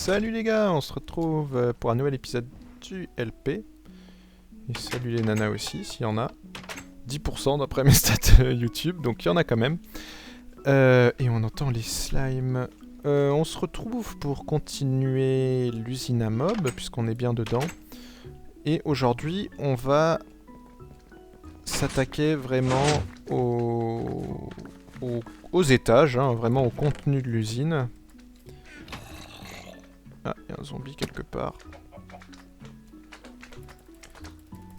Salut les gars, on se retrouve pour un nouvel épisode du LP. Et salut les nanas aussi, s'il y en a. 10% d'après mes stats YouTube, donc il y en a quand même. Et on entend les slimes. On se retrouve pour continuer l'usine à mob, puisqu'on est bien dedans. Et aujourd'hui, on va s'attaquer vraiment aux étages, hein, vraiment au contenu de l'usine. Ah, il y a un zombie quelque part.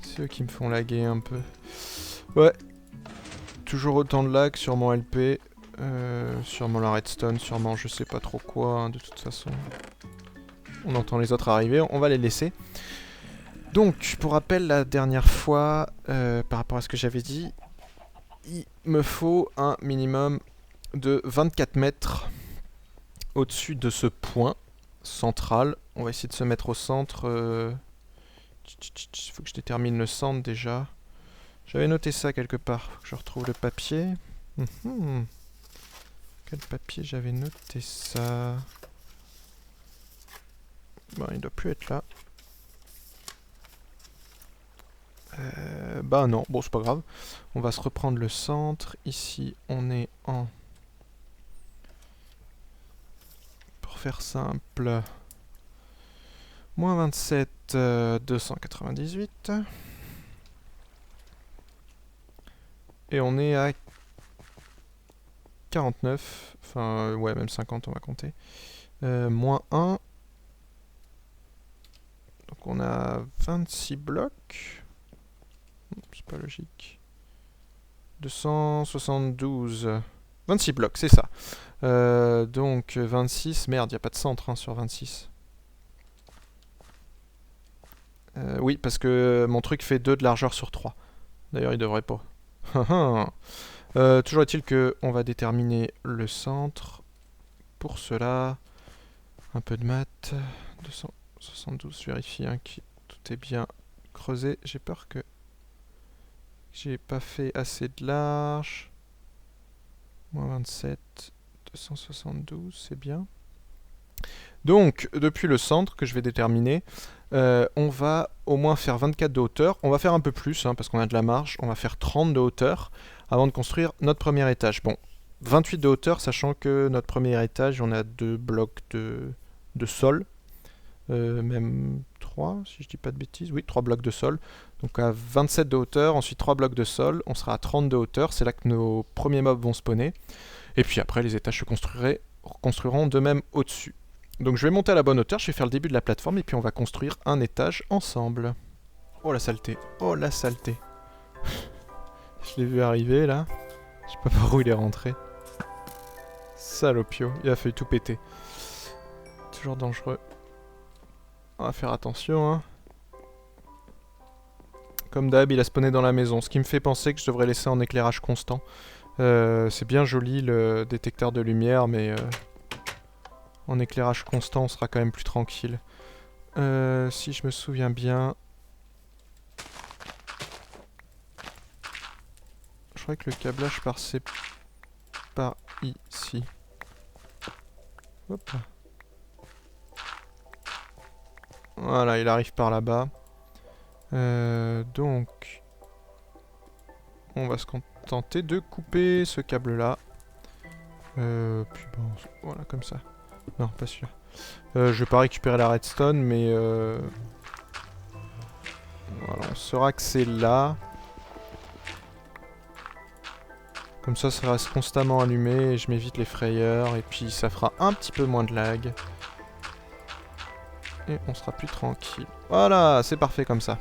C'est eux qui me font laguer un peu. Ouais. Toujours autant de lag sur mon LP. Sûrement la redstone, sûrement je sais pas trop quoi, hein, de toute façon. On entend les autres arriver, on va les laisser. Donc, pour rappel, la dernière fois, par rapport à ce que j'avais dit, il me faut un minimum de 24 mètres au-dessus de ce point central. On va essayer de se mettre au centre. Il faut que je détermine le centre déjà. J'avais noté ça quelque part. Faut que je retrouve le papier. Quel papier j'avais noté ça? Bon, il doit plus être là. Bah non, bon c'est pas grave. On va se reprendre le centre. Ici on est en... Pour faire simple... Moins 27, 298. Et on est à 49. Enfin, ouais, même 50 on va compter. Moins 1. Donc on a 26 blocs. C'est pas logique. 272. 26 blocs, c'est ça. Donc 26. Merde, il n'y a pas de centre hein, sur 26. Oui, parce que mon truc fait 2 de largeur sur 3. D'ailleurs, il devrait pas. Toujours est-il qu'on va déterminer le centre. Pour cela, un peu de maths. 272, je vérifie hein, que tout est bien creusé. J'ai peur que j'ai pas fait assez de large. Moins 27, 272, c'est bien. Donc, depuis le centre que je vais déterminer, on va au moins faire 24 de hauteur. On va faire un peu plus, hein, parce qu'on a de la marge. On va faire 30 de hauteur avant de construire notre premier étage. Bon, 28 de hauteur, sachant que notre premier étage, on a 2 blocs de sol. Même 3, si je dis pas de bêtises. Oui, 3 blocs de sol. Donc à 27 de hauteur, ensuite 3 blocs de sol. On sera à 30 de hauteur. C'est là que nos premiers mobs vont spawner. Et puis après, les étages se construiront de même au-dessus. Donc je vais monter à la bonne hauteur, je vais faire le début de la plateforme et puis on va construire un étage ensemble. Oh la saleté, oh la saleté. Je l'ai vu arriver là. Je sais pas par où il est rentré. Salopio, il a failli tout péter. Toujours dangereux. On va faire attention hein. Comme d'hab, il a spawné dans la maison, ce qui me fait penser que je devrais laisser en éclairage constant. C'est bien joli le détecteur de lumière, mais... en éclairage constant, on sera quand même plus tranquille. Si je me souviens bien... Je crois que le câblage passait par ici. Hop. Voilà, il arrive par là-bas. Donc... On va se contenter de couper ce câble-là. Puis bon, voilà, comme ça. Non, pas sûr. Je vais pas récupérer la redstone, mais... Voilà, on saura que c'est là. Comme ça reste constamment allumé et je m'évite les frayeurs. Et puis ça fera un petit peu moins de lag. Et on sera plus tranquille. Voilà, c'est parfait comme ça.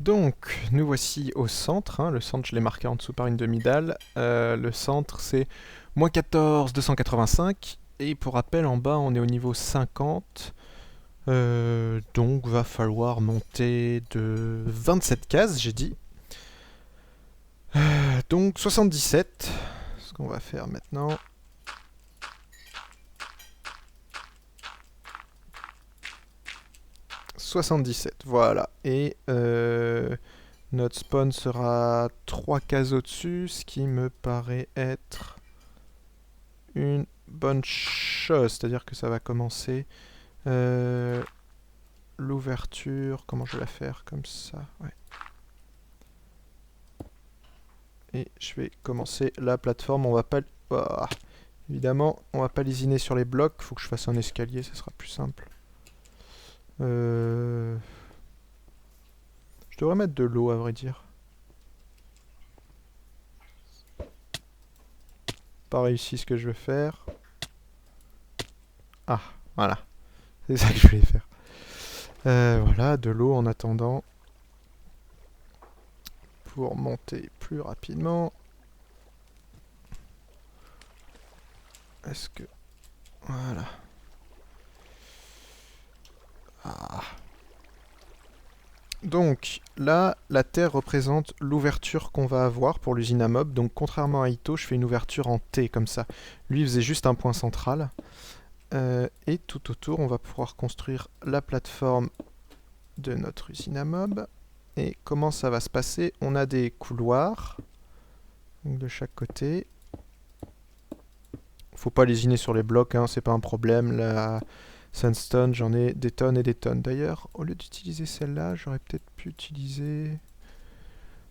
Donc, nous voici au centre. Hein. Le centre, je l'ai marqué en dessous par une demi-dalle. Le centre, c'est moins 14, 285. Et pour rappel, en bas, on est au niveau 50. Donc, va falloir monter de 27 cases, j'ai dit. Donc, 77. Ce qu'on va faire maintenant. « 77, voilà. Et notre spawn sera 3 cases au-dessus, ce qui me paraît être une bonne chose, c'est-à-dire que ça va commencer l'ouverture, comment je vais la faire, comme ça, ouais. Et je vais commencer la plateforme, on va pas... Oh, évidemment, on va pas lésiner sur les blocs, faut que je fasse un escalier, ça sera plus simple. Je devrais mettre de l'eau à vrai dire. Pas réussi ce que je veux faire. Ah, voilà. C'est ça que je voulais faire. Voilà, de l'eau en attendant. Pour monter plus rapidement. Est-ce que... Voilà. Ah. Donc là, la terre représente l'ouverture qu'on va avoir pour l'usine à mob. Donc contrairement à Ito, je fais une ouverture en T comme ça. Lui, il faisait juste un point central. Et tout autour, on va pouvoir construire la plateforme de notre usine à mob. Et comment ça va se passer? On a des couloirs donc de chaque côté. Faut pas lésiner sur les blocs, hein, c'est pas un problème. La sandstone, j'en ai des tonnes et des tonnes. D'ailleurs, au lieu d'utiliser celle-là, j'aurais peut-être pu utiliser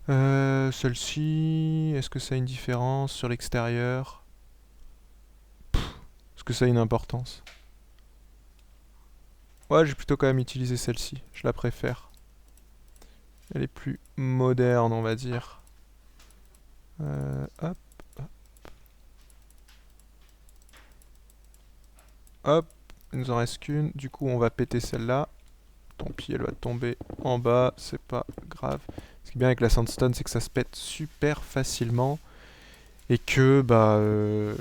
celle-ci. Est-ce que ça a une différence sur l'extérieur? Est-ce que ça a une importance? Ouais, j'ai plutôt quand même utilisé celle-ci. Je la préfère. Elle est plus moderne, on va dire. Hop. Hop, il nous en reste qu'une. Du coup, on va péter celle-là. Tant pis, elle va tomber en bas, c'est pas grave. Ce qui est bien avec la sandstone, c'est que ça se pète super facilement. Et que,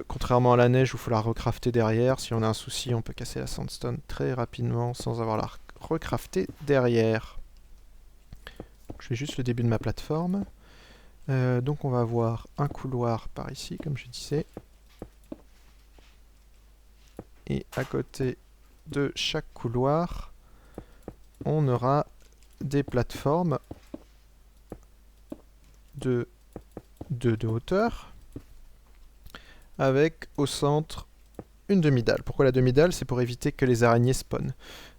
contrairement à la neige où il faut la recrafter derrière, si on a un souci, on peut casser la sandstone très rapidement sans avoir la recrafter derrière. Je fais juste le début de ma plateforme. Donc on va avoir un couloir par ici, comme je disais. Et à côté de chaque couloir, on aura des plateformes de hauteur avec au centre une demi-dalle. Pourquoi la demi-dalle? C'est pour éviter que les araignées spawnent.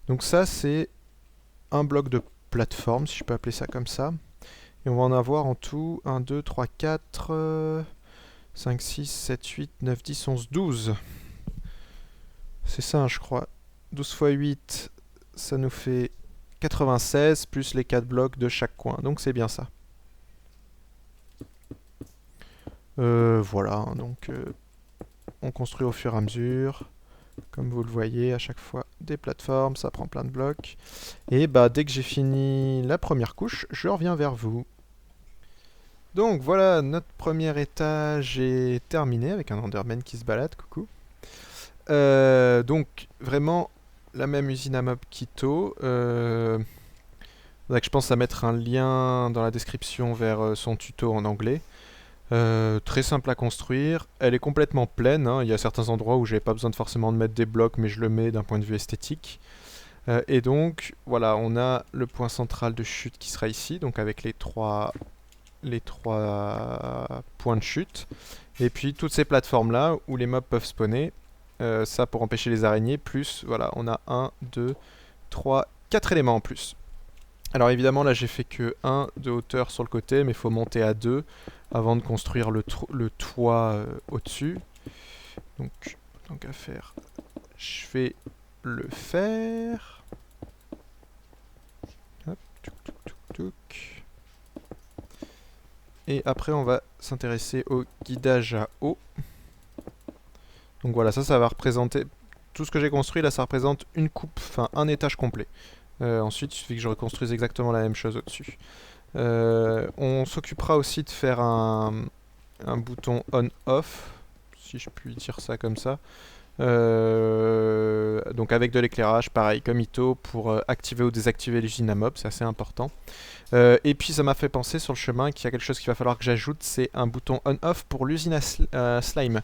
Donc ça, c'est un bloc de plateforme, si je peux appeler ça comme ça. Et on va en avoir en tout 1, 2, 3, 4, 5, 6, 7, 8, 9, 10, 11, 12. C'est ça, je crois. 12 x 8, ça nous fait 96, plus les 4 blocs de chaque coin. Donc c'est bien ça. Voilà, donc on construit au fur et à mesure. Comme vous le voyez, à chaque fois des plateformes, ça prend plein de blocs. Et dès que j'ai fini la première couche, je reviens vers vous. Donc voilà, notre premier étage est terminé avec un Enderman qui se balade, coucou. Donc vraiment la même usine à mob qu'Ito. Faudrait que je pense à mettre un lien dans la description vers son tuto en anglais. Très simple à construire, elle est complètement pleine, hein. Il y a certains endroits où j'avais pas besoin forcément de mettre des blocs, mais je le mets d'un point de vue esthétique. Et donc voilà, on a le point central de chute qui sera ici, donc avec les trois points de chute. Et puis toutes ces plateformes là où les mobs peuvent spawner, ça pour empêcher les araignées, plus voilà, on a 1, 2, 3, 4 éléments en plus. Alors évidemment là j'ai fait que 1 de hauteur sur le côté, mais il faut monter à 2 avant de construire le toit au-dessus. Donc tant qu'à faire, je vais le faire. Hop, touc, touc, touc, touc. Et après on va s'intéresser au guidage à eau. Donc voilà, ça va représenter... Tout ce que j'ai construit là, ça représente une coupe, enfin un étage complet. Ensuite, il suffit que je reconstruise exactement la même chose au-dessus. On s'occupera aussi de faire un bouton on-off, si je puis dire ça comme ça. Donc avec de l'éclairage, pareil comme Ito, pour activer ou désactiver l'usine à mob, c'est assez important. Et puis ça m'a fait penser sur le chemin qu'il y a quelque chose qu'il va falloir que j'ajoute, c'est un bouton on-off pour l'usine à slime.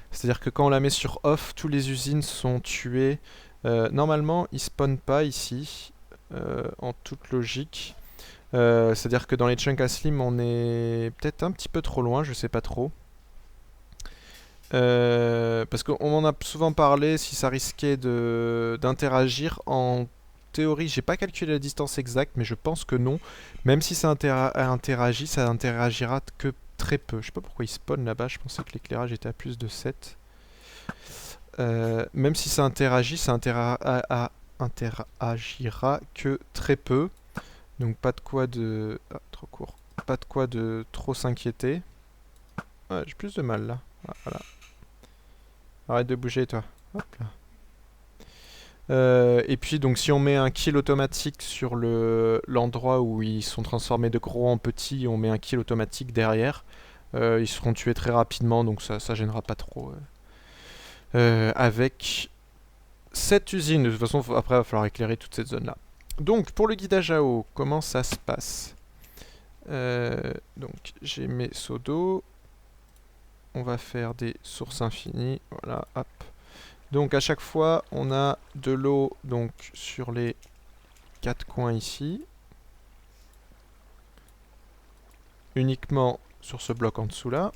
C'est-à-dire que quand on la met sur off, toutes les usines sont tuées. Normalement, ils spawnent pas ici, en toute logique. C'est-à-dire que dans les chunks à slime, on est peut-être un petit peu trop loin, je sais pas trop. Parce qu'on en a souvent parlé, si ça risquait d'interagir. En théorie, j'ai pas calculé la distance exacte, mais je pense que non. Même si ça interagit, ça interagira que très peu. Je sais pas pourquoi il spawn là-bas, je pensais que l'éclairage était à plus de 7. Même si ça interagit, ça interagira que très peu. Donc pas de quoi de... Ah, trop court. Pas de quoi de trop s'inquiéter. Ouais, j'ai plus de mal là. Ah, voilà. Arrête de bouger toi. Hop là. Et puis donc si on met un kill automatique sur l'endroit où ils sont transformés de gros en petits, on met un kill automatique derrière. Ils seront tués très rapidement, donc ça gênera pas trop. Avec cette usine, de toute façon après il va falloir éclairer toute cette zone là. Donc pour le guidage à eau, comment ça se passe? Donc j'ai mes seaux d'eau. On va faire des sources infinies. Voilà, hop. Donc à chaque fois, on a de l'eau donc sur les 4 coins ici. Uniquement sur ce bloc en dessous là.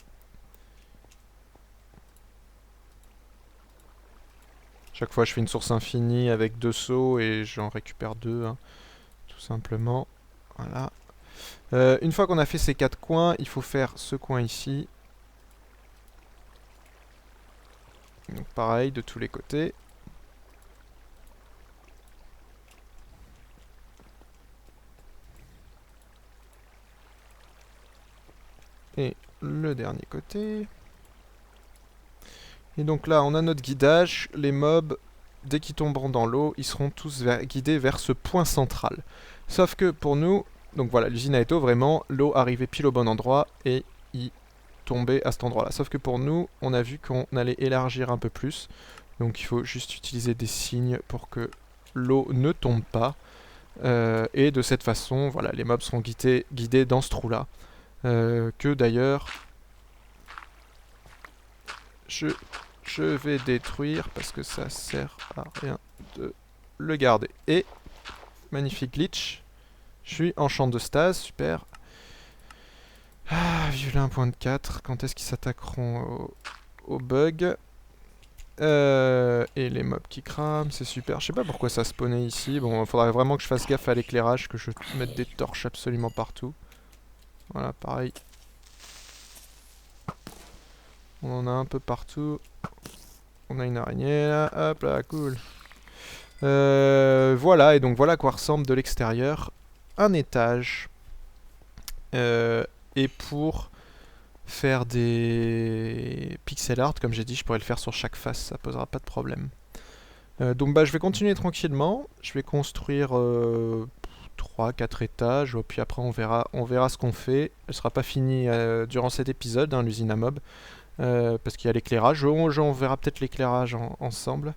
Chaque fois, je fais une source infinie avec 2 seaux et j'en récupère 2, hein, tout simplement. Voilà. Une fois qu'on a fait ces 4 coins, il faut faire ce coin ici. Donc pareil, de tous les côtés. Et le dernier côté. Et donc là, on a notre guidage. Les mobs, dès qu'ils tomberont dans l'eau, ils seront tous guidés vers ce point central. Sauf que pour nous, donc voilà, l'usine à Eto, vraiment, l'eau arrivait pile au bon endroit et il tombait à cet endroit-là. Sauf que pour nous, on a vu qu'on allait élargir un peu plus. Donc il faut juste utiliser des signes pour que l'eau ne tombe pas. Et de cette façon, voilà, les mobs seront guidés dans ce trou-là. Que d'ailleurs, je vais détruire parce que ça sert à rien de le garder. Et, magnifique glitch. Je suis en champ de stase, super. Ah, violer un point de 4. Quand est-ce qu'ils s'attaqueront au bug? Et les mobs qui crament, c'est super. Je sais pas pourquoi ça spawnait ici. Bon, il faudrait vraiment que je fasse gaffe à l'éclairage, que je mette des torches absolument partout. Voilà, pareil. On en a un peu partout. On a une araignée là. Hop là, cool. Voilà, et donc voilà à quoi ressemble de l'extérieur un étage. Et pour faire des pixel art, comme j'ai dit, je pourrais le faire sur chaque face, ça posera pas de problème. Donc bah, je vais continuer tranquillement. Je vais construire 3-4 étages, puis après on verra ce qu'on fait. Elle sera pas finie durant cet épisode, hein, l'usine à mob, parce qu'il y a l'éclairage. On verra peut-être l'éclairage ensemble.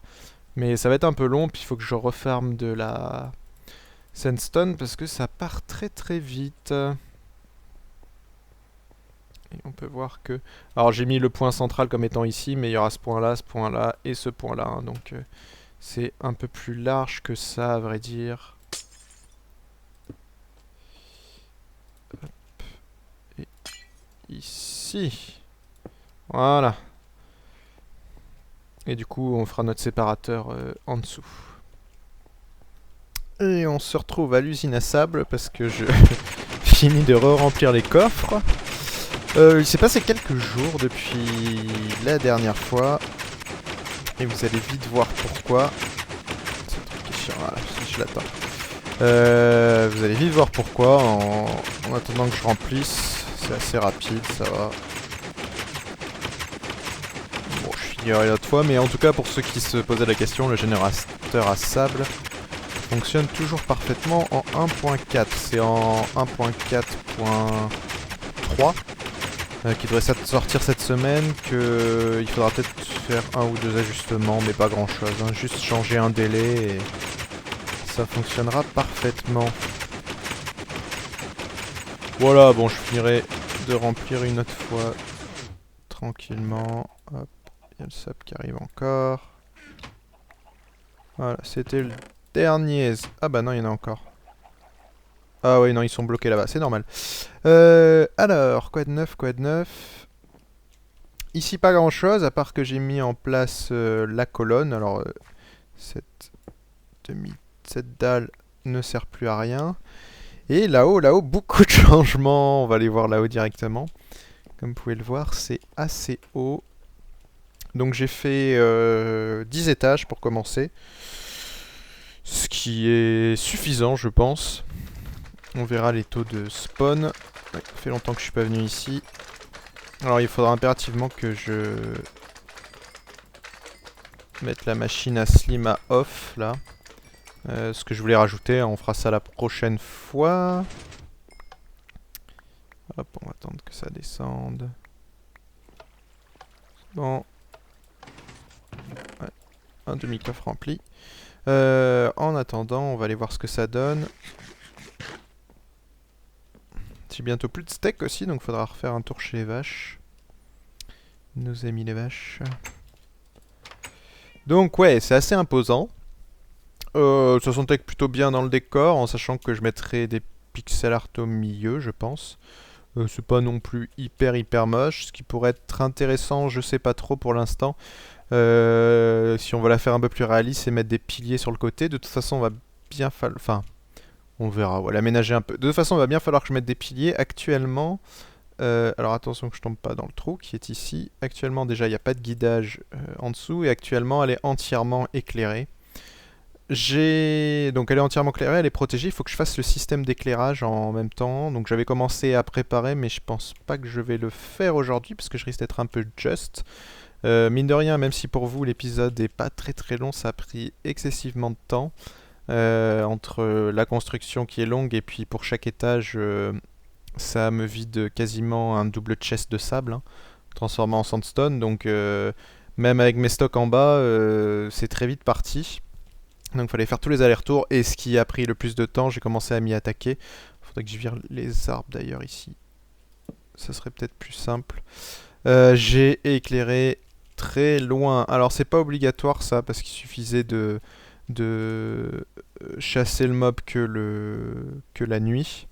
Mais ça va être un peu long, puis il faut que je referme de la sandstone parce que ça part très très vite. Et on peut voir que... Alors j'ai mis le point central comme étant ici, mais il y aura ce point-là et ce point-là. Hein, donc c'est un peu plus large que ça, à vrai dire. Hop. Et ici. Voilà. Et du coup, on fera notre séparateur en dessous. Et on se retrouve à l'usine à sable parce que je finis de re-remplir les coffres. Il s'est passé quelques jours depuis la dernière fois. Et vous allez vite voir pourquoi. C'est un truc qui est chiant, voilà, je l'attends. Vous allez vite voir pourquoi en attendant que je remplisse. C'est assez rapide, ça va. Bon, je finirai l'autre fois, mais en tout cas pour ceux qui se posaient la question, le générateur à sable fonctionne toujours parfaitement en 1.4. C'est en 1.4.3 qui devrait sortir cette semaine, qu'il faudra peut-être faire un ou deux ajustements, mais pas grand chose, hein. Juste changer un délai et ça fonctionnera parfaitement. Voilà, bon, je finirai de remplir une autre fois tranquillement. Hop, il y a le sable qui arrive encore. Voilà, c'était le dernier. Ah bah non, il y en a encore. Ah oui, non, ils sont bloqués là-bas, c'est normal. Alors, quoi de neuf? Ici pas grand chose, à part que j'ai mis en place la colonne. Alors cette, cette dalle ne sert plus à rien. Et là-haut, beaucoup de changements. On va aller voir là-haut directement. Comme vous pouvez le voir, c'est assez haut. Donc j'ai fait 10 étages pour commencer. Ce qui est suffisant, je pense. On verra les taux de spawn. Ouais, ça fait longtemps que je suis pas venu ici. Alors il faudra impérativement que je mette la machine à slim à off là. Ce que je voulais rajouter, on fera ça la prochaine fois. Hop, on va attendre que ça descende. Bon. Ouais, un demi-coffre rempli. En attendant, on va aller voir ce que ça donne. J'ai bientôt plus de steak aussi, donc il faudra refaire un tour chez les vaches. Nos amis les vaches. Donc ouais, c'est assez imposant. Ça s'intègre plutôt bien dans le décor, en sachant que je mettrai des pixel art au milieu, je pense. C'est pas non plus hyper moche. Ce qui pourrait être intéressant, je sais pas trop pour l'instant. Si on veut la faire un peu plus réaliste, c'est mettre des piliers sur le côté. De toute façon, on va bien falloir... Enfin, on verra, on va l'aménager un peu. De toute façon, il va bien falloir que je mette des piliers. Actuellement... alors attention que je tombe pas dans le trou qui est ici. Actuellement, déjà, il n'y a pas de guidage en dessous. Et actuellement, elle est entièrement éclairée. Donc elle est entièrement éclairée, elle est protégée. Il faut que je fasse le système d'éclairage en même temps. Donc j'avais commencé à préparer, mais je pense pas que je vais le faire aujourd'hui parce que je risque d'être un peu just. Mine de rien, même si pour vous l'épisode est pas très long, ça a pris excessivement de temps. Entre la construction qui est longue et puis pour chaque étage, ça me vide quasiment un double chest de sable, hein, transformé en sandstone. Donc même avec mes stocks en bas, c'est très vite parti. Donc il fallait faire tous les allers-retours. Et ce qui a pris le plus de temps, j'ai commencé à m'y attaquer. Faudrait que je vire les arbres d'ailleurs ici. Ça serait peut-être plus simple. J'ai éclairé très loin. Alors c'est pas obligatoire ça, parce qu'il suffisait de chasser le mob que la nuit.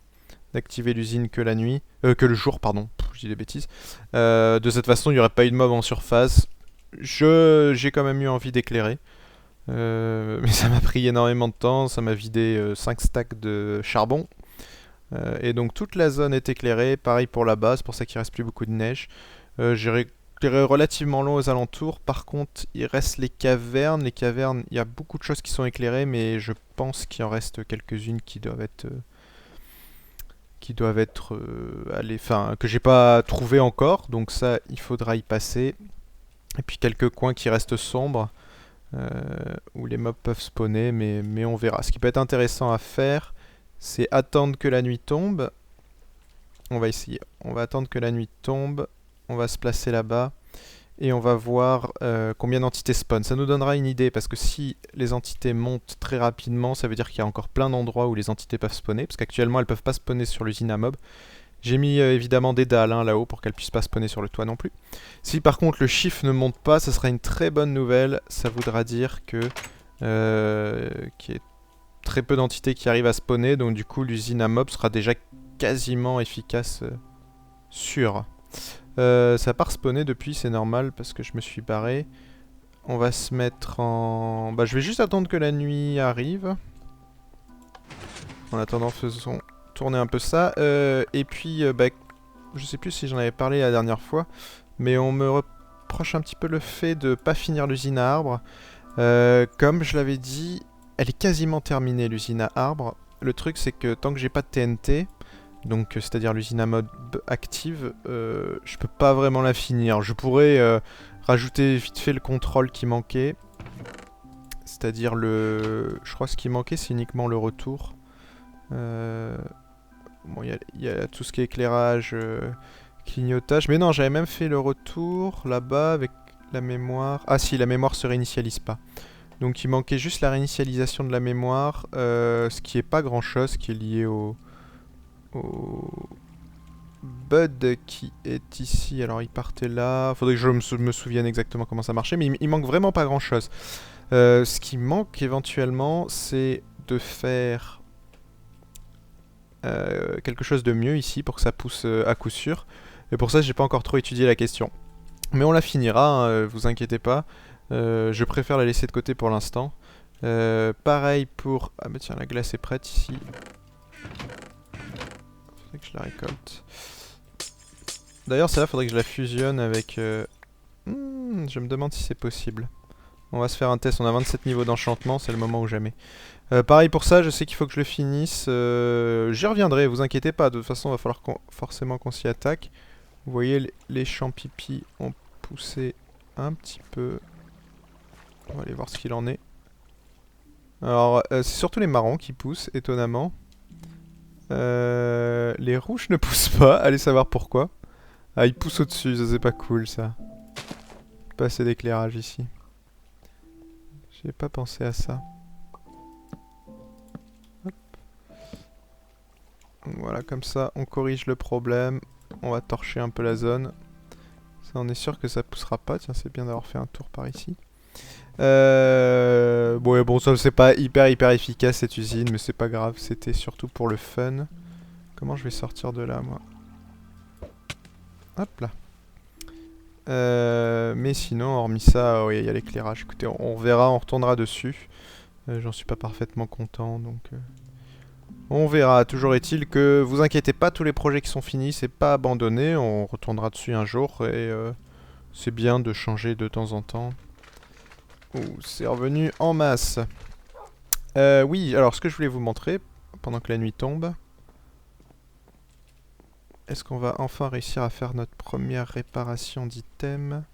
D'activer l'usine que la nuit. Que le jour, pardon. Je dis des bêtises. De cette façon, il n'y aurait pas eu de mob en surface. J'ai quand même eu envie d'éclairer. Mais ça m'a pris énormément de temps, ça m'a vidé 5 stacks de charbon. Et donc toute la zone est éclairée, pareil pour la base, pour ça qu'il reste plus beaucoup de neige. J'ai éclairé relativement long aux alentours, par contre il reste les cavernes. Les cavernes, il y a beaucoup de choses qui sont éclairées, mais je pense qu'il en reste quelques-unes qui doivent être... que j'ai pas trouvé encore, donc ça il faudra y passer. Et puis quelques coins qui restent sombres. Où les mobs peuvent spawner, mais on verra. Ce qui peut être intéressant à faire, c'est attendre que la nuit tombe. On va essayer. On va attendre que la nuit tombe. On va se placer là-bas. Et on va voir combien d'entités spawn. Ça nous donnera une idée, parce que si les entités montent très rapidement, ça veut dire qu'il y a encore plein d'endroits où les entités peuvent spawner. Parce qu'actuellement, elles peuvent pas spawner sur l'usine à mob. J'ai mis évidemment des dalles là-haut pour qu'elles puissent pas spawner sur le toit non plus. Si par contre le chiffre ne monte pas, ce sera une très bonne nouvelle. Ça voudra dire que qu'il y a très peu d'entités qui arrivent à spawner. Donc du coup l'usine à mob sera déjà quasiment efficace sûre. Ça part spawner depuis, c'est normal parce que je me suis barré. On va se mettre en... Bah je vais juste attendre que la nuit arrive. En attendant faisons... tourner un peu ça, et puis bah, je sais plus si j'en avais parlé la dernière fois, mais on me reproche un petit peu le fait de pas finir l'usine à arbres. Comme je l'avais dit, elle est quasiment terminée l'usine à arbres. Le truc c'est que tant que j'ai pas de TNT, donc c'est-à-dire l'usine à mob active, je peux pas vraiment la finir. Je pourrais rajouter vite fait le contrôle qui manquait, c'est-à-dire je crois que ce qui manquait c'est uniquement le retour. Bon, il y a tout ce qui est éclairage, clignotage. Mais non, j'avais même fait le retour là-bas avec la mémoire. Ah si, la mémoire se réinitialise pas. Donc il manquait juste la réinitialisation de la mémoire, ce qui est pas grand-chose, qui est lié au Bud qui est ici. Alors il partait là. Faudrait que je me souvienne exactement comment ça marchait, mais il manque vraiment pas grand-chose. Ce qui manque éventuellement, c'est de faire... quelque chose de mieux ici pour que ça pousse à coup sûr. Et pour ça, j'ai pas encore trop étudié la question. Mais on la finira, hein, vous inquiétez pas. Je préfère la laisser de côté pour l'instant. Pareil pour... Ah bah tiens, la glace est prête ici. Faudrait que je la récolte. D'ailleurs, celle-là, faudrait que je la fusionne avec... je me demande si c'est possible. On va se faire un test, on a 27 niveaux d'enchantement, c'est le moment ou jamais. Pareil pour ça, je sais qu'il faut que je le finisse. J'y reviendrai, vous inquiétez pas, de toute façon, il va falloir forcément qu'on s'y attaque. Vous voyez, les champs pipi ont poussé un petit peu. On va aller voir ce qu'il en est. Alors, c'est surtout les marrons qui poussent, étonnamment. Les rouges ne poussent pas, allez savoir pourquoi. Ah, ils poussent au-dessus, ça c'est pas cool ça. Pas assez d'éclairage ici. J'ai pas pensé à ça. Hop. Voilà, comme ça, on corrige le problème. On va torcher un peu la zone. Ça, on est sûr que ça poussera pas. Tiens, c'est bien d'avoir fait un tour par ici. Bon, ça c'est pas hyper efficace cette usine, mais c'est pas grave. C'était surtout pour le fun. Comment je vais sortir de là, moi? Hop là. Mais sinon, hormis ça, oui, il y a l'éclairage. Écoutez, on verra, on retournera dessus. J'en suis pas parfaitement content, donc... on verra. Toujours est-il que, vous inquiétez pas, tous les projets qui sont finis, c'est pas abandonné. On retournera dessus un jour, et c'est bien de changer de temps en temps. Ouh, c'est revenu en masse. Oui, alors ce que je voulais vous montrer, pendant que la nuit tombe... Est-ce qu'on va enfin réussir à faire notre première réparation d'item?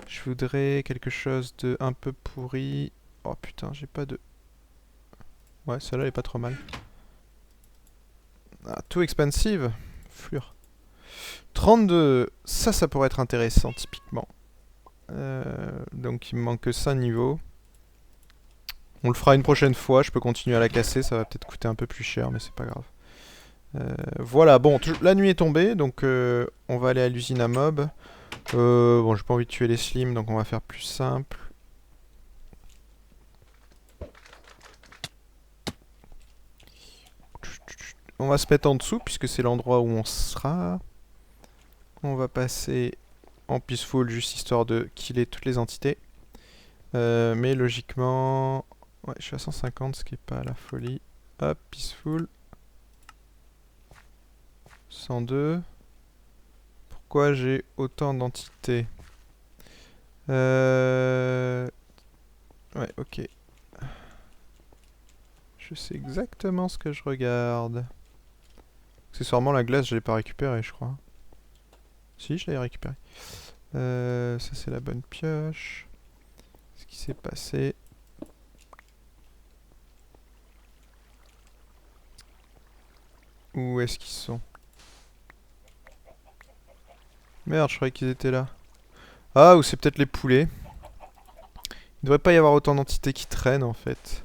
Je voudrais quelque chose de un peu pourri. Oh putain, j'ai pas de... Ouais, celle-là elle est pas trop mal. Ah, too expensive. Flure. 32. Ça pourrait être intéressant, typiquement. Donc il me manque que 5 niveaux. On le fera une prochaine fois, je peux continuer à la casser, ça va peut-être coûter un peu plus cher, mais c'est pas grave. Voilà, bon, la nuit est tombée, donc on va aller à l'usine à mob. Bon, j'ai pas envie de tuer les slims, donc on va faire plus simple. On va se mettre en dessous, puisque c'est l'endroit où on sera. On va passer en peaceful, juste histoire de killer toutes les entités. Mais logiquement... Ouais, je suis à 150, ce qui est pas la folie. Hop, peaceful. 102. Pourquoi j'ai autant d'entités? Ouais, ok. Je sais exactement ce que je regarde. Accessoirement, la glace, je l'ai pas récupérée, je crois. Si, je l'ai récupérée. Ça, c'est la bonne pioche. Ce qui s'est passé... Où est-ce qu'ils sont? Merde, je croyais qu'ils étaient là. Ah, ou c'est peut-être les poulets. Il devrait pas y avoir autant d'entités qui traînent, en fait.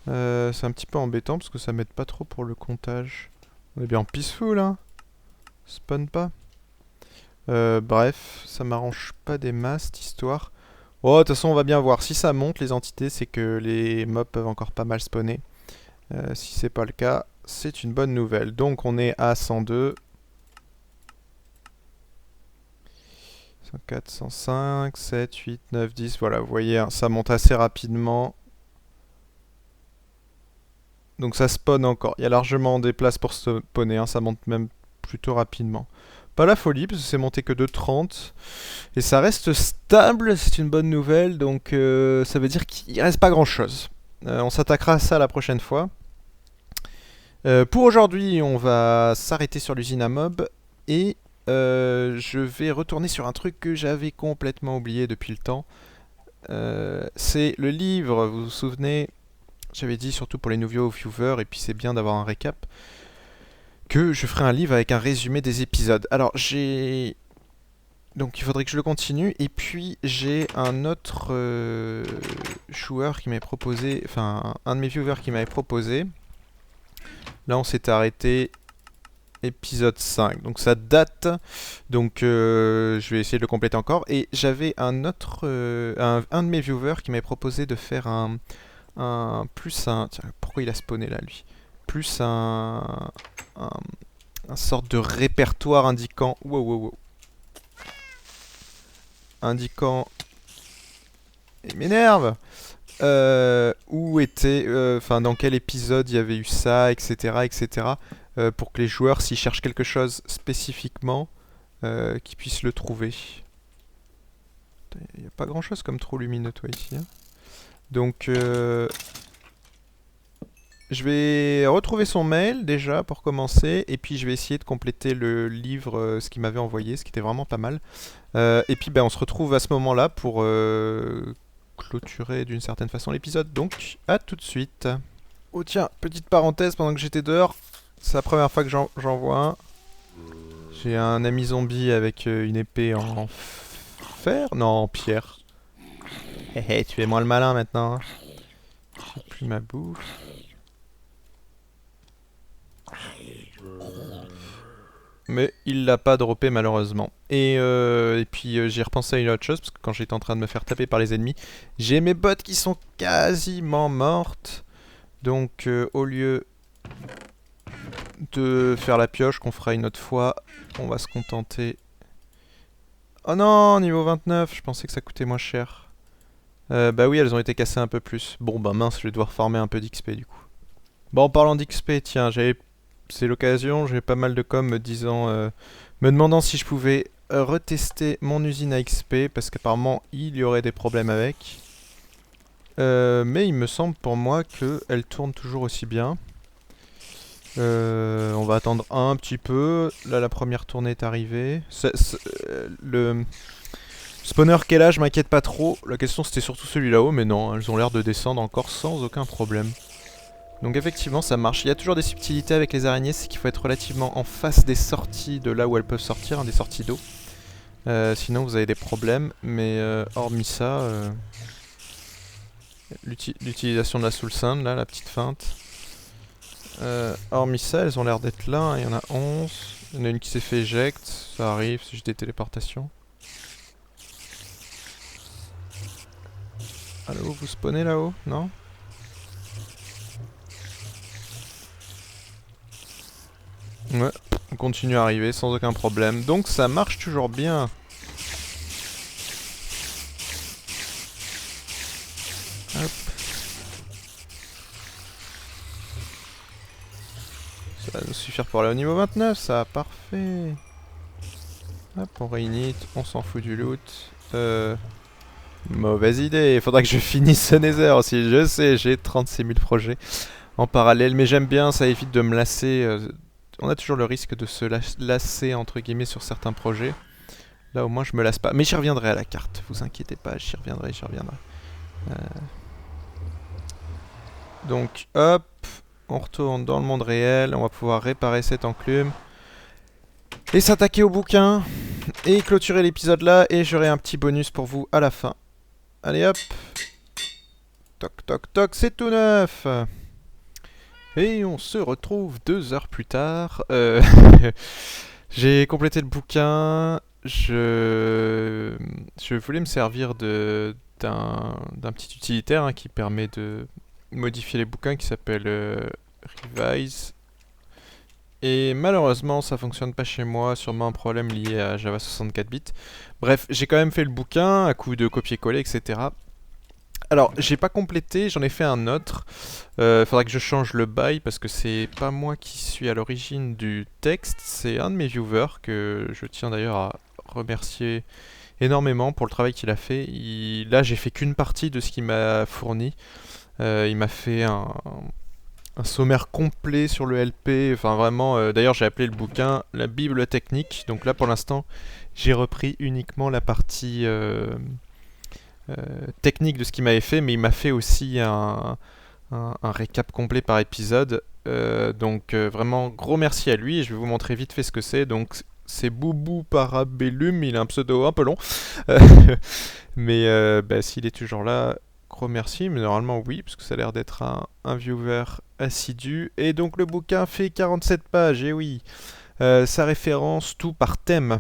C'est un petit peu embêtant, parce que ça m'aide pas trop pour le comptage. On est bien en peaceful, hein. Spawn pas. Bref, ça m'arrange pas des masses, cette histoire. Oh, de toute façon, on va bien voir. Si ça monte, les entités, c'est que les mobs peuvent encore pas mal spawner. Si c'est pas le cas, c'est une bonne nouvelle. Donc, on est à 102. 104, 105, 7, 8, 9, 10. Voilà, vous voyez, hein, ça monte assez rapidement. Donc ça spawn encore. Il y a largement des places pour spawner, hein, ça monte même plutôt rapidement. Pas la folie, parce que c'est monté que de 30. Et ça reste stable, c'est une bonne nouvelle, donc ça veut dire qu'il reste pas grand chose. On s'attaquera à ça la prochaine fois. Pour aujourd'hui, on va s'arrêter sur l'usine à mob. Et je vais retourner sur un truc que j'avais complètement oublié depuis le temps. C'est le livre, vous vous souvenez, j'avais dit surtout pour les nouveaux viewers, et puis c'est bien d'avoir un récap, que je ferai un livre avec un résumé des épisodes. Alors j'ai... Donc il faudrait que je le continue, et puis j'ai un autre joueur qui m'avait proposé, enfin un de mes viewers qui m'avait proposé. Là on s'était arrêté épisode 5, donc ça date, donc je vais essayer de le compléter encore. Et j'avais un autre, un de mes viewers qui m'avait proposé de faire plus un... Tiens, pourquoi il a spawné là, lui? Plus un sorte de répertoire indiquant... Wow, wow, wow. indiquant... Il m'énerve où était... Enfin, dans quel épisode il y avait eu ça, etc. etc. Pour que les joueurs, s'ils cherchent quelque chose spécifiquement, qu'ils puissent le trouver. Il n'y a pas grand chose comme trou lumineux, toi, ici. Hein. Donc, je vais retrouver son mail déjà pour commencer, et puis je vais essayer de compléter le livre, ce qu'il m'avait envoyé, ce qui était vraiment pas mal. Et puis ben, on se retrouve à ce moment-là pour clôturer d'une certaine façon l'épisode. Donc, à tout de suite. Oh tiens, petite parenthèse pendant que j'étais dehors, c'est la première fois que j'en vois un. J'ai un ami zombie avec une épée en fer? Non, en pierre. Hé hé, tu es moins le malin maintenant. Hein. J'ai plus ma bouffe. Mais il l'a pas droppé malheureusement. Et puis j'ai repensé à une autre chose, parce que quand j'étais en train de me faire taper par les ennemis, j'ai mes bottes qui sont quasiment mortes. Donc au lieu de faire la pioche qu'on fera une autre fois, on va se contenter... Oh non, niveau 29, je pensais que ça coûtait moins cher. Bah oui, elles ont été cassées un peu plus. Bon bah mince, je vais devoir farmer un peu d'XP du coup. Bon, en parlant d'XP, tiens, c'est l'occasion, j'ai pas mal de com me disant, me demandant si je pouvais retester mon usine à XP, parce qu'apparemment il y aurait des problèmes avec. Mais il me semble pour moi qu'elle tourne toujours aussi bien. On va attendre un petit peu. Là, la première tournée est arrivée. Le spawner qu'elle a, je m'inquiète pas trop. La question c'était surtout celui là-haut, mais non, elles ont l'air de descendre encore sans aucun problème. Donc effectivement ça marche. Il y a toujours des subtilités avec les araignées, c'est qu'il faut être relativement en face des sorties de là où elles peuvent sortir, hein, des sorties d'eau. Sinon vous avez des problèmes, mais hormis ça, l'utilisation de la soul sand, là, la petite feinte. Hormis ça, elles ont l'air d'être là, hein, il y en a 11. Il y en a une qui s'est fait éjecte, ça arrive, c'est juste des téléportations. Allô, vous spawnez là-haut? Non? Ouais, on continue à arriver sans aucun problème. Donc ça marche toujours bien. Hop. Ça va nous suffire pour aller au niveau 29, ça, parfait. Hop, on réinit, on s'en fout du loot. Mauvaise idée, il faudra que je finisse ce Nether aussi. Je sais, j'ai 36 000 projets en parallèle, mais j'aime bien, ça évite de me lasser. On a toujours le risque de se lasser entre guillemets sur certains projets. Là au moins je me lasse pas. Mais j'y reviendrai à la carte, vous inquiétez pas, j'y reviendrai, j'y reviendrai. Donc hop, on retourne dans le monde réel, on va pouvoir réparer cette enclume. Et s'attaquer au bouquin. Et clôturer l'épisode là, et j'aurai un petit bonus pour vous à la fin. Allez hop. Toc toc toc, c'est tout neuf. Et on se retrouve 2 heures plus tard. J'ai complété le bouquin. Je voulais me servir d'un petit utilitaire hein, qui permet de modifier les bouquins qui s'appelle Revise. Et malheureusement ça fonctionne pas chez moi, sûrement un problème lié à Java 64 bits. Bref, j'ai quand même fait le bouquin à coup de copier-coller, etc. Alors, j'ai pas complété, j'en ai fait un autre. Faudra que je change le bail parce que c'est pas moi qui suis à l'origine du texte, c'est un de mes viewers que je tiens d'ailleurs à remercier énormément pour le travail qu'il a fait. Là, j'ai fait qu'une partie de ce qu'il m'a fourni. Il m'a fait un sommaire complet sur le LP, enfin vraiment, d'ailleurs j'ai appelé le bouquin la Bible technique, donc là pour l'instant j'ai repris uniquement la partie technique de ce qu'il m'avait fait, mais il m'a fait aussi un récap complet par épisode, donc vraiment gros merci à lui, et je vais vous montrer vite fait ce que c'est, donc c'est Boubou Parabellum, il a un pseudo un peu long, mais bah, s'il est toujours là, gros merci, mais normalement oui, parce que ça a l'air d'être un viewer assidu. Et donc le bouquin fait 47 pages, et oui. Ça référence tout par thème,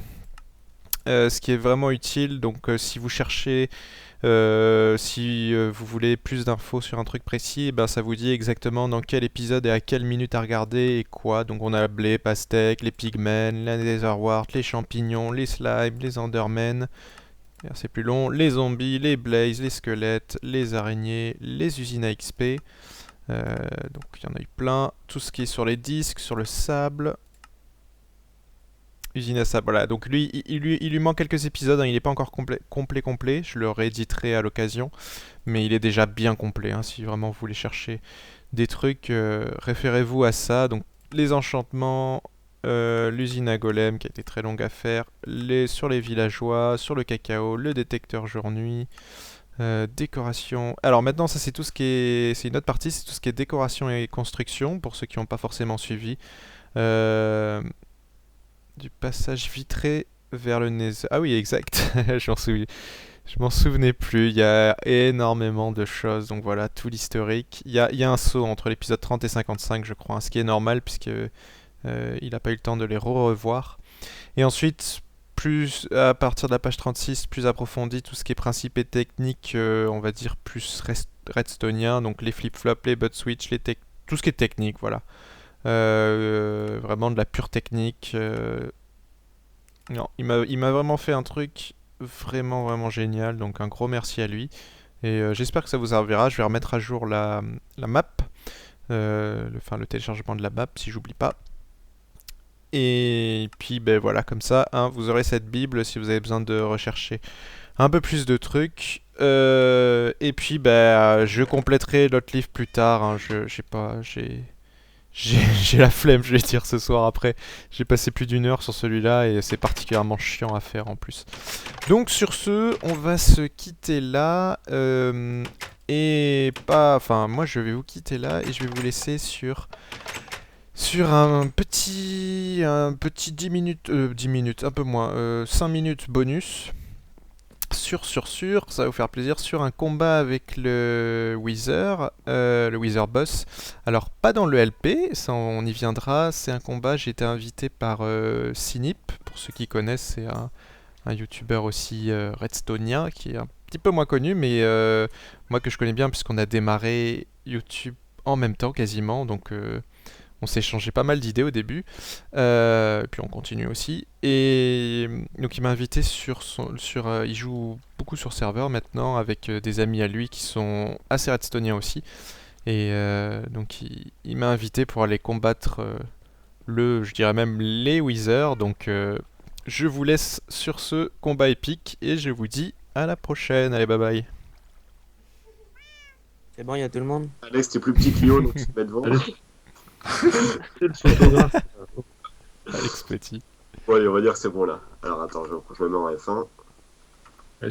ce qui est vraiment utile. Donc si vous cherchez, si vous voulez plus d'infos sur un truc précis, eh ben, ça vous dit exactement dans quel épisode et à quelle minute à regarder et quoi. Donc on a le blé, pastèque, les pigmen, la netherwort, les champignons, les slimes, les endermen, D'ailleurs, c'est plus long. Les zombies, les blazes, les squelettes, les araignées, les usines à XP. Donc il y en a eu plein. Tout ce qui est sur les disques, sur le sable. Usine à sable, voilà. Donc lui, il lui manque quelques épisodes, hein. Il n'est pas encore complet. Je le rééditerai à l'occasion. Mais il est déjà bien complet, hein. Si vraiment vous voulez chercher des trucs, référez-vous à ça. Donc les enchantements, l'usine à golem qui a été très longue à faire, sur les villageois, sur le cacao, le détecteur jour-nuit, décoration. Alors maintenant, ça c'est tout ce qui est, c'est une autre partie, c'est tout ce qui est décoration et construction pour ceux qui n'ont pas forcément suivi. Euh, du passage vitré vers le Nether. Ah oui, exact. Je m'en souvenais plus. Il y a énormément de choses. Donc voilà, tout l'historique. Il y a un saut entre l'épisode 30 et 55, je crois, hein, ce qui est normal puisque il n'a pas eu le temps de les revoir. Et ensuite, plus à partir de la page 36, plus approfondi, tout ce qui est principe et technique, on va dire plus redstonien, donc les flip-flops, les butt switch, tout ce qui est technique, voilà. Vraiment de la pure technique. Non, il m'a vraiment fait un truc vraiment génial, donc un gros merci à lui. Et j'espère que ça vous servira. Je vais remettre à jour la map, le téléchargement de la map si j'oublie pas. Et puis ben voilà, comme ça, hein, vous aurez cette bible si vous avez besoin de rechercher un peu plus de trucs. Et puis ben je compléterai l'autre livre plus tard. Hein, j'ai la flemme, je vais dire, ce soir après. J'ai passé plus d'une heure sur celui-là et c'est particulièrement chiant à faire en plus. Donc sur ce, on va se quitter là. Moi je vais vous quitter là et je vais vous laisser sur un petit 10 minutes, 10 minutes, un peu moins, 5 minutes bonus. Ça va vous faire plaisir, sur un combat avec le Wither boss. Alors, pas dans le LP, ça on y viendra. C'est un combat, j'ai été invité par Sinip, pour ceux qui connaissent, c'est un YouTuber aussi redstonien, qui est un petit peu moins connu, mais moi que je connais bien, puisqu'on a démarré YouTube en même temps quasiment, donc on s'est échangé pas mal d'idées au début, puis on continue aussi. Et donc il m'a invité il joue beaucoup sur serveur maintenant avec des amis à lui qui sont assez redstoniens aussi. Et donc il m'a invité pour aller combattre je dirais même les Wither. Donc je vous laisse sur ce combat épique et je vous dis à la prochaine. Allez, bye bye. C'est bon, il y a tout le monde. Alex, t'es plus petit que Lio, donc tu te mets devant. C'est le photographe. Alex Petit. Ouais, on va dire que c'est bon là. Alors attends, je me mets en F1.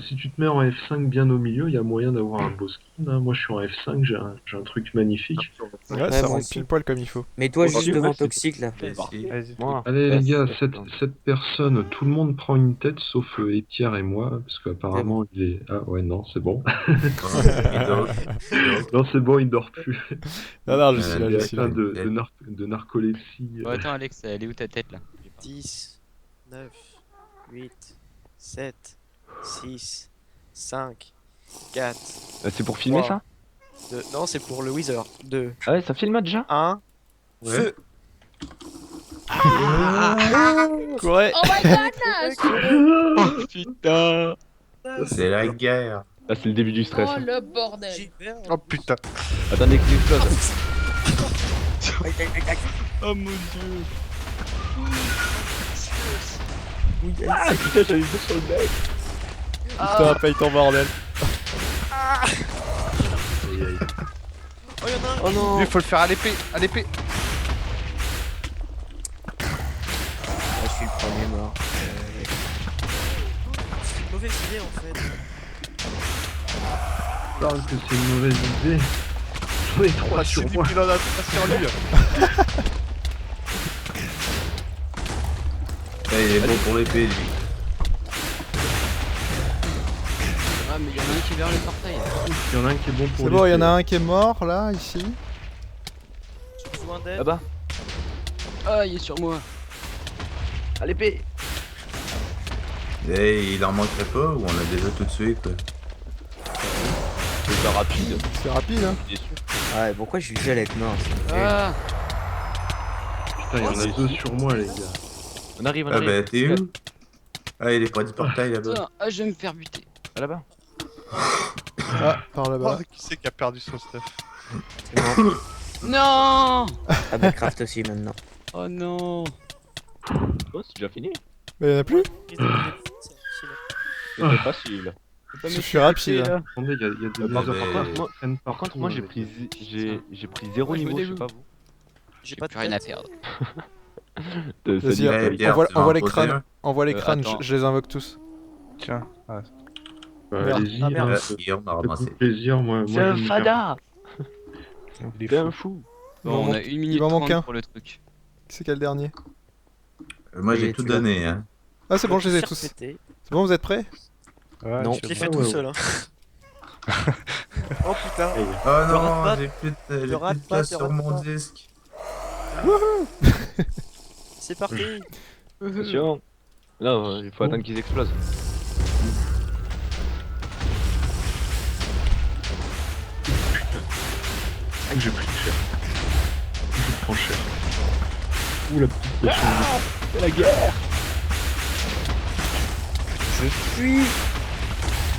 Si tu te mets en F5 bien au milieu, il y a moyen d'avoir un beau skin. Hein. Moi, je suis en F5, j'ai un truc magnifique. Ouais, ça rentre pile poil comme il faut. Mais toi, juste Ok, devant ouais, c'est- Toxic là. Moi. Allez les gars, c'est cette personne, tout le monde prend une tête sauf Etière et moi, parce qu'apparemment il est... Ah ouais, non, c'est bon. Non, c'est bon, il dort plus. Non, je suis là, Il je est suis là. atteint de narcolepsie. Bon, attends, Alex, elle est où ta tête là? 10, 9, 8, 7, 6, 5, 4, C'est pour filmer Wow. ça? 2. Non, c'est pour le Wither. 2, Ah ouais, ça filme déjà? 1. Ouais. Ouais. Oh my goodness! Oh putain! C'est la guerre. Là, c'est le début du stress. Oh hein. le bordel! J'ai peur. Oh putain! Attendez qu'il explose. Oh mon dieu! Ah, putain, j'avais vu sur le mec. Putain, paye ton bordel. Oh, y'en a un. Oh non. Il faut le faire à l'épée! À l'épée! Ah, je suis le premier mort. C'est une mauvaise idée en fait. Je parle que c'est une mauvaise idée. J'en ai 3 sur moi. Il en a pas sur lui! Il est bon pour l'épée, lui. Ah, mais il y en a un qui est vers le portail! Il y en a un qui est bon pour C'est bon, il y en a l'épée. un qui est mort là, ici. J'ai besoin d'aide. Là-bas. Ah, il est sur moi! À l'épée. Et il en manquerait pas ou on l'a déjà tout de suite? C'est pas rapide. C'est rapide, hein. Bien sûr. Ouais, pourquoi je suis seul à être mort? Ah! Putain, il y en a 2 sur moi, les gars. On arrive, on Ah arrive. bah t'es où? Ah, il est près du portail là-bas. Putain, ah, je vais me faire buter. Ah, là-bas. Ah, par là-bas. Qui c'est qui a perdu son stuff? Non. Ah bah craft aussi maintenant. Oh non. Oh, c'est déjà fini. Mais y'en a plus. C'est facile. Faut pas Ce me fut faire rapide. buter, là. Attendez, il y a des Par lasers contre, partout, moi- traînent Par contre, partout, moi j'ai avec- pris, j'ai pris 0 Moi, je me niveau, je sais déloue. pas vous. J'ai pas de Plus rien à tête. perdre. Vas-y, C'est-à-dire- Eh, Pierre, envoie- tu vas en envoie les poser crânes. un Envoie les crânes, attends. je les invoque tous. Tiens. Ah, Bah, allez-y, Ah, merde. hein, Guillaume a faites-vous ramassé. plaisir, moi C'est je un vais me faire- fada. il est C'est fou. un fou. Il Bon, m'en on a manque- 1 il minute m'en manque 30 un. pour le truc. C'est quel dernier? Moi, j'ai Oui, tout tu l'as. donné, hein. Ah, c'est bon, je les ai Faire tous. péter. C'est bon, vous êtes prêts? Ouais, Non. je Je l'ai sais fait pas. tout seul. Hein. Oh putain. Hey, Oh rate non, pas- j'ai plus de rate pas, place te sur rate mon pas. disque. C'est parti. Attention. Non, il faut attendre qu'ils explosent. Ah, j'ai pris cher. Je prends cher. Ouh la petite potion. C'est la guerre.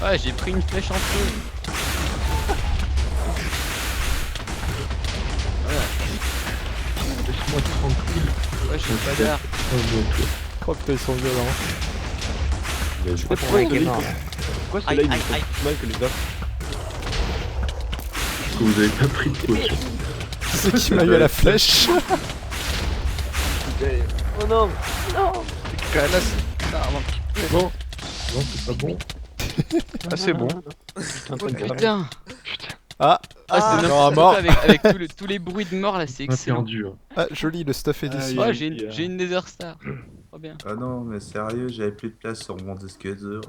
Ouais, j'ai pris une flèche en feu. Laisse-moi tranquille. Ouais, je suis pas d'art. Oh, mon Dieu. Croque-toi, ils sont violents. Pourquoi il est mort. Pourquoi Aïe, celui-là il aïe, est aïe. plus mal que les autres? Parce que vous avez pas pris de potion. Qui c'est qui m'a eu à la flèche? Oh non. Là, c'est tard, avant qu'il- Non, c'est pas bon. Ah, c'est bon. Putain, t'as une cramée. Putain. Ah, Ah, c'est il y aura n'importe mort. quoi avec tous les bruits de mort là, c'est On a excellent. perdu. Hein. Ah, joli, le stuff est d'ici. Ouais, j'ai une Nether Star. Trop bien. Ah non, mais sérieux, j'avais plus de place sur mon disque dur.